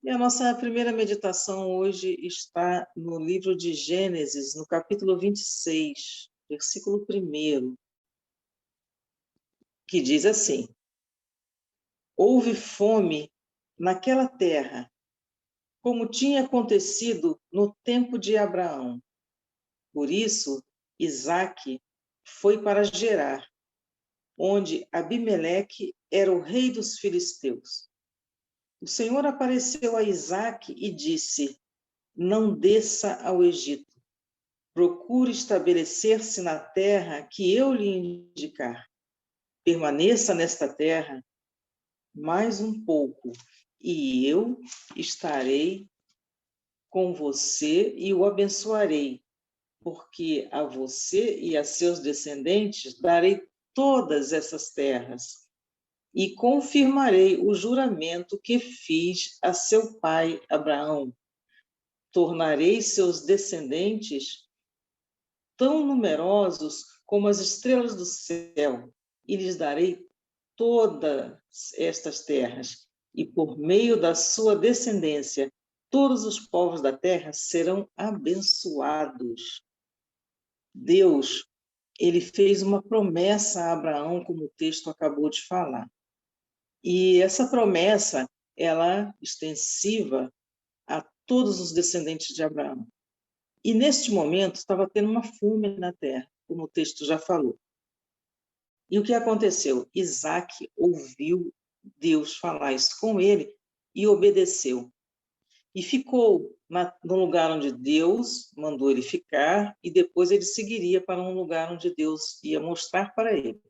E a nossa primeira meditação hoje está no livro de Gênesis, no capítulo 26, versículo 1, que diz assim: Houve fome naquela terra, como tinha acontecido no tempo de Abraão. Por isso, Isaque foi para Gerar, onde Abimeleque era o rei dos filisteus. O Senhor apareceu a Isaque e disse: Não desça ao Egito. Procure estabelecer-se na terra que eu lhe indicar. Permaneça nesta terra mais um pouco, e eu estarei com você e o abençoarei, porque a você e a seus descendentes darei todas essas terras, e confirmarei o juramento que fiz a seu pai Abraão. Tornarei seus descendentes tão numerosos como as estrelas do céu, e lhes darei todas estas terras, e por meio da sua descendência, todos os povos da terra serão abençoados. Deus, ele fez uma promessa a Abraão, como o texto acabou de falar. E essa promessa, ela é extensiva a todos os descendentes de Abraão. E neste momento estava tendo uma fome na terra, como o texto já falou. E o que aconteceu? Isaque ouviu Deus falar isso com ele e obedeceu. E ficou no lugar onde Deus mandou ele ficar, e depois ele seguiria para um lugar onde Deus ia mostrar para ele.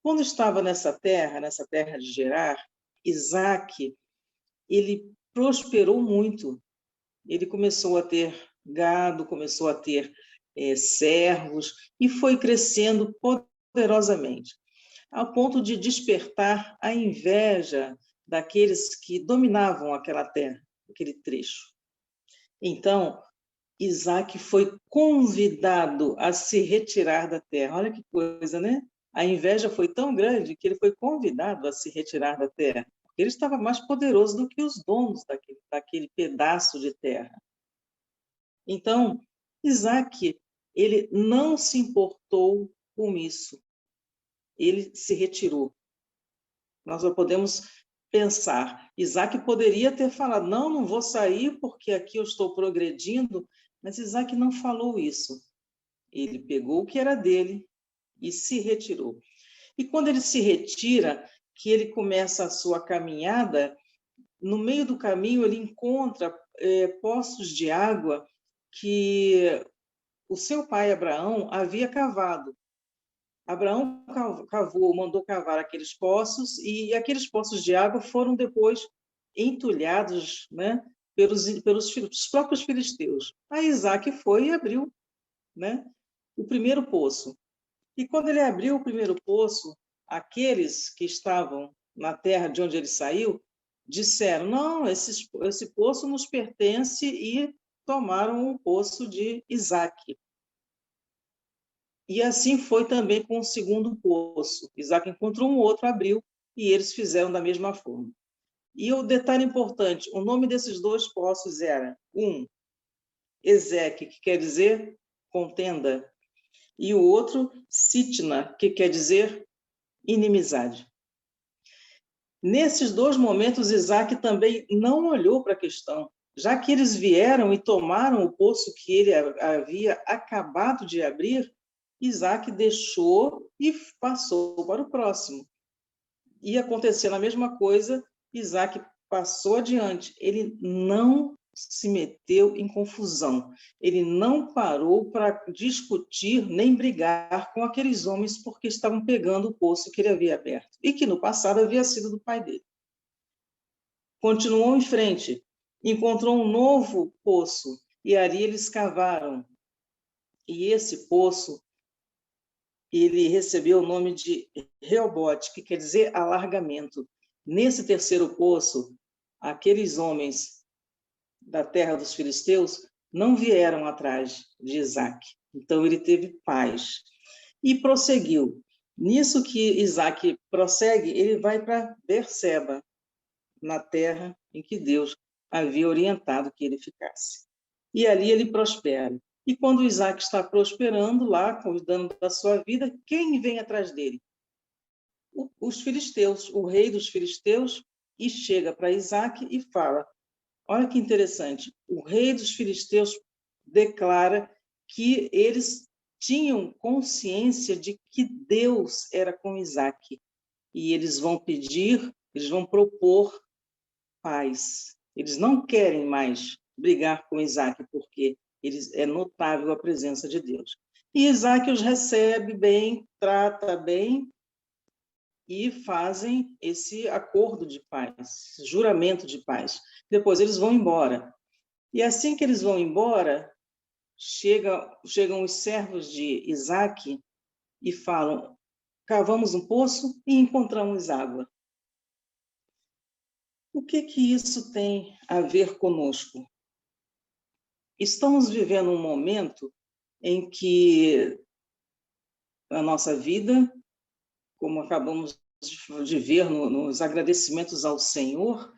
Quando estava nessa terra de Gerar, Isaque, ele prosperou muito. Ele começou a ter gado, começou a ter servos, e foi crescendo poderosamente, ao ponto de despertar a inveja daqueles que dominavam aquela terra, aquele trecho. Então, Isaque foi convidado a se retirar da terra. Olha que coisa, né? A inveja foi tão grande que ele foi convidado a se retirar da terra, porque ele estava mais poderoso do que os donos daquele pedaço de terra. Então, Isaque, ele não se importou com isso. Ele se retirou. Nós só podemos pensar, Isaque poderia ter falado, não vou sair porque aqui eu estou progredindo, mas Isaque não falou isso. Ele pegou o que era dele e se retirou. E quando ele se retira, que ele começa a sua caminhada, no meio do caminho ele encontra poços de água que o seu pai Abraão havia cavado. Abraão cavou, mandou cavar aqueles poços, e aqueles poços de água foram depois entulhados, né, pelos próprios filisteus. Aí Isaque foi e abriu, né, o primeiro poço. E quando ele abriu o primeiro poço, aqueles que estavam na terra de onde ele saiu disseram, não, esse poço nos pertence, e tomaram o poço de Isaque. E assim foi também com o segundo poço. Isaque encontrou um outro, abriu, e eles fizeram da mesma forma. E o detalhe importante, o nome desses dois poços era, Ezeque, que quer dizer contenda, e o outro, Sitna, que quer dizer inimizade. Nesses dois momentos, Isaque também não olhou para a questão, já que eles vieram e tomaram o poço que ele havia acabado de abrir. Isaque deixou e passou para o próximo. Ia acontecer a mesma coisa, Isaque passou adiante. Ele não se meteu em confusão. Ele não parou para discutir nem brigar com aqueles homens, porque estavam pegando o poço que ele havia aberto, e que no passado havia sido do pai dele. Continuou em frente, encontrou um novo poço, e ali eles cavaram. E esse poço, ele recebeu o nome de Reobote, que quer dizer alargamento. Nesse terceiro poço, aqueles homens da terra dos filisteus não vieram atrás de Isaque. Então ele teve paz e prosseguiu. Nisso que Isaque prossegue, ele vai para Berseba, na terra em que Deus havia orientado que ele ficasse. E ali ele prospera. E quando Isaac está prosperando lá, cuidando da sua vida, quem vem atrás dele? Os filisteus, o rei dos filisteus, e chega para Isaac e fala, olha que interessante, o rei dos filisteus declara que eles tinham consciência de que Deus era com Isaac, e eles vão pedir, eles vão propor paz. Eles não querem mais brigar com Isaac, porque é notável a presença de Deus. E Isaac os recebe bem, trata bem, e fazem esse acordo de paz, esse juramento de paz. Depois eles vão embora. E assim que eles vão embora, chegam os servos de Isaac e falam, cavamos um poço e encontramos água. O que isso tem a ver conosco? Estamos vivendo um momento em que a nossa vida, como acabamos de ver nos agradecimentos ao Senhor,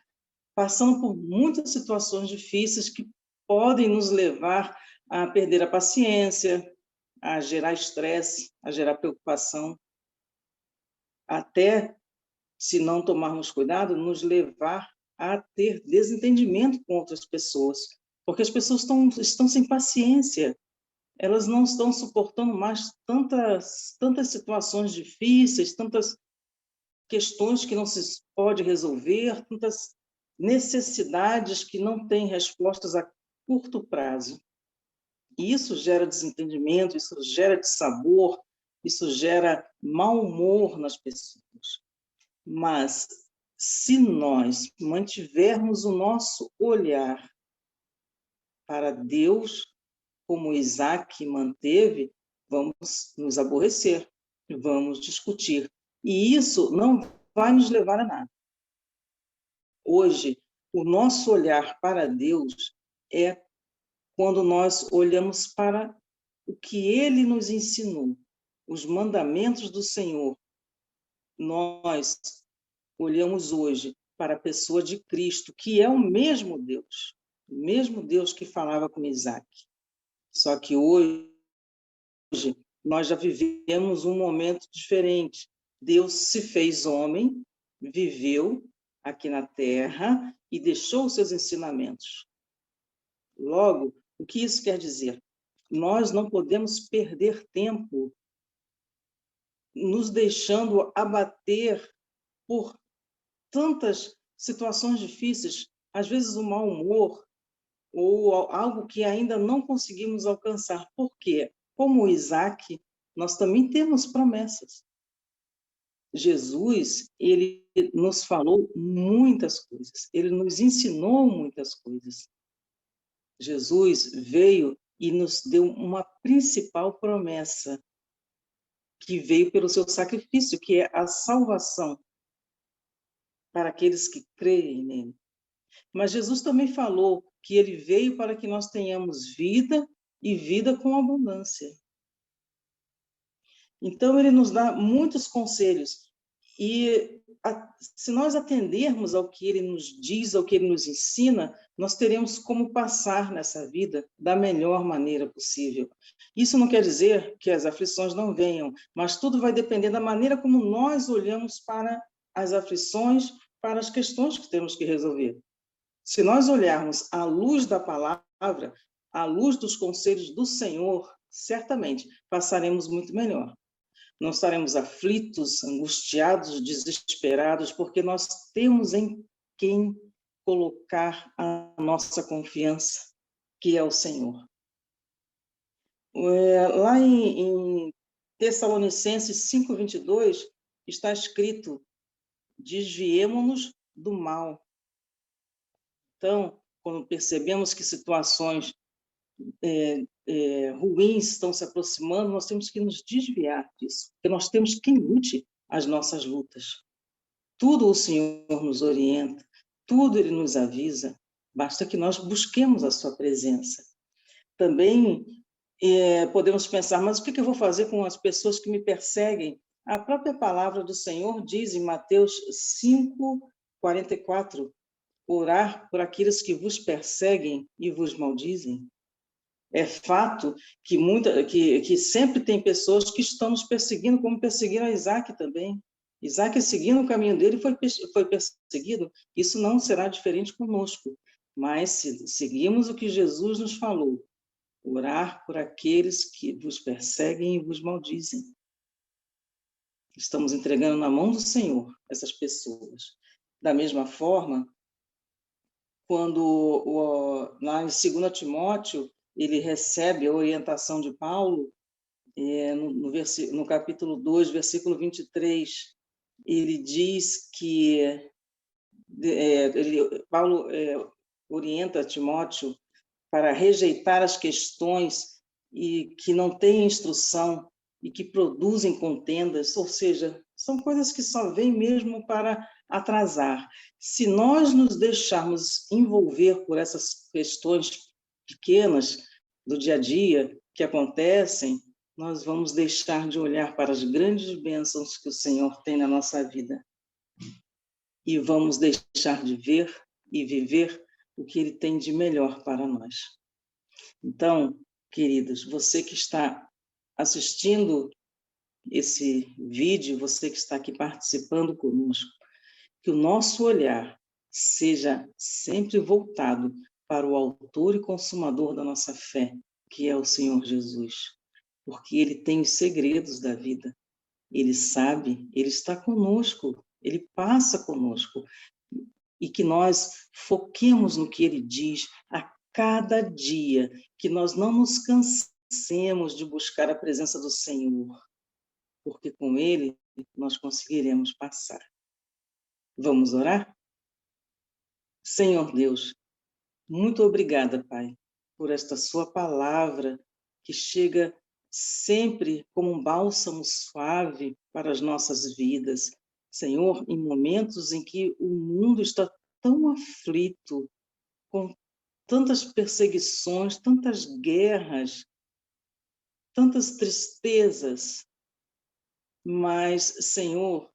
passando por muitas situações difíceis que podem nos levar a perder a paciência, a gerar estresse, a gerar preocupação, até, se não tomarmos cuidado, nos levar a ter desentendimento com outras pessoas, porque as pessoas estão sem paciência, elas não estão suportando mais tantas situações difíceis, tantas questões que não se pode resolver, tantas necessidades que não têm respostas a curto prazo. E isso gera desentendimento, isso gera dissabor, isso gera mau humor nas pessoas. Mas, se nós mantivermos o nosso olhar para Deus, como Isaac manteve, vamos nos aborrecer, vamos discutir. E isso não vai nos levar a nada. Hoje, o nosso olhar para Deus é quando nós olhamos para o que Ele nos ensinou, os mandamentos do Senhor. Nós olhamos hoje para a pessoa de Cristo, que é o mesmo Deus que falava com Isaac. Só que hoje nós já vivemos um momento diferente. Deus se fez homem, viveu aqui na Terra e deixou os seus ensinamentos. Logo, o que isso quer dizer? Nós não podemos perder tempo nos deixando abater por tantas situações difíceis, às vezes o mau humor, ou algo que ainda não conseguimos alcançar. Por quê? Como Isaac, nós também temos promessas. Jesus, ele nos falou muitas coisas, ele nos ensinou muitas coisas. Jesus veio e nos deu uma principal promessa, que veio pelo seu sacrifício, que é a salvação para aqueles que creem nele. Mas Jesus também falou que ele veio para que nós tenhamos vida e vida com abundância. Então, ele nos dá muitos conselhos. E se nós atendermos ao que ele nos diz, ao que ele nos ensina, nós teremos como passar nessa vida da melhor maneira possível. Isso não quer dizer que as aflições não venham, mas tudo vai depender da maneira como nós olhamos para as aflições, para as questões que temos que resolver. Se nós olharmos à luz da palavra, à luz dos conselhos do Senhor, certamente passaremos muito melhor. Não estaremos aflitos, angustiados, desesperados, porque nós temos em quem colocar a nossa confiança, que é o Senhor. Lá em Tessalonicenses 5:22, está escrito, desviemo-nos do mal. Então, quando percebemos que situações ruins estão se aproximando, nós temos que nos desviar disso, porque nós temos quem lute as nossas lutas. Tudo o Senhor nos orienta, tudo Ele nos avisa, basta que nós busquemos a sua presença. Também podemos pensar, mas o que eu vou fazer com as pessoas que me perseguem? A própria palavra do Senhor diz em Mateus 5:44, orar por aqueles que vos perseguem e vos maldizem? É fato que sempre tem pessoas que estão nos perseguindo, como perseguiram a Isaac também. Isaac, seguindo o caminho dele, foi perseguido. Isso não será diferente conosco. Mas se seguimos o que Jesus nos falou, orar por aqueles que vos perseguem e vos maldizem. Estamos entregando na mão do Senhor essas pessoas. Da mesma forma, quando lá em 2 Timóteo, ele recebe a orientação de Paulo, no capítulo 2, versículo 23, ele diz que Paulo orienta Timóteo para rejeitar as questões e que não têm instrução e que produzem contendas, ou seja, são coisas que só vêm mesmo para atrasar. Se nós nos deixarmos envolver por essas questões pequenas do dia a dia que acontecem, nós vamos deixar de olhar para as grandes bênçãos que o Senhor tem na nossa vida. E vamos deixar de ver e viver o que Ele tem de melhor para nós. Então, queridos, você que está assistindo esse vídeo, você que está aqui participando conosco, que o nosso olhar seja sempre voltado para o autor e consumador da nossa fé, que é o Senhor Jesus, porque Ele tem os segredos da vida, Ele sabe, Ele está conosco, Ele passa conosco, e que nós foquemos no que Ele diz a cada dia, que nós não nos cansemos de buscar a presença do Senhor, porque com Ele nós conseguiremos passar. Vamos orar? Senhor Deus, muito obrigada, Pai, por esta sua palavra que chega sempre como um bálsamo suave para as nossas vidas. Senhor, em momentos em que o mundo está tão aflito, com tantas perseguições, tantas guerras, tantas tristezas, mas, Senhor,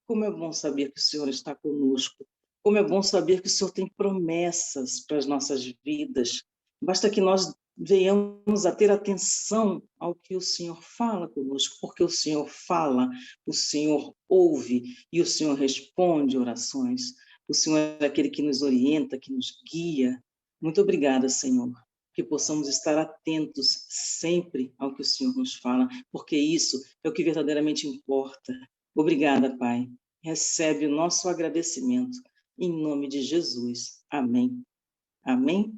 como é bom saber que o Senhor está conosco. Como é bom saber que o Senhor tem promessas para as nossas vidas. Basta que nós venhamos a ter atenção ao que o Senhor fala conosco, porque o Senhor fala, o Senhor ouve e o Senhor responde orações. O Senhor é aquele que nos orienta, que nos guia. Muito obrigada, Senhor, que possamos estar atentos sempre ao que o Senhor nos fala, porque isso é o que verdadeiramente importa. Obrigada, Pai. Recebe o nosso agradecimento, em nome de Jesus. Amém. Amém.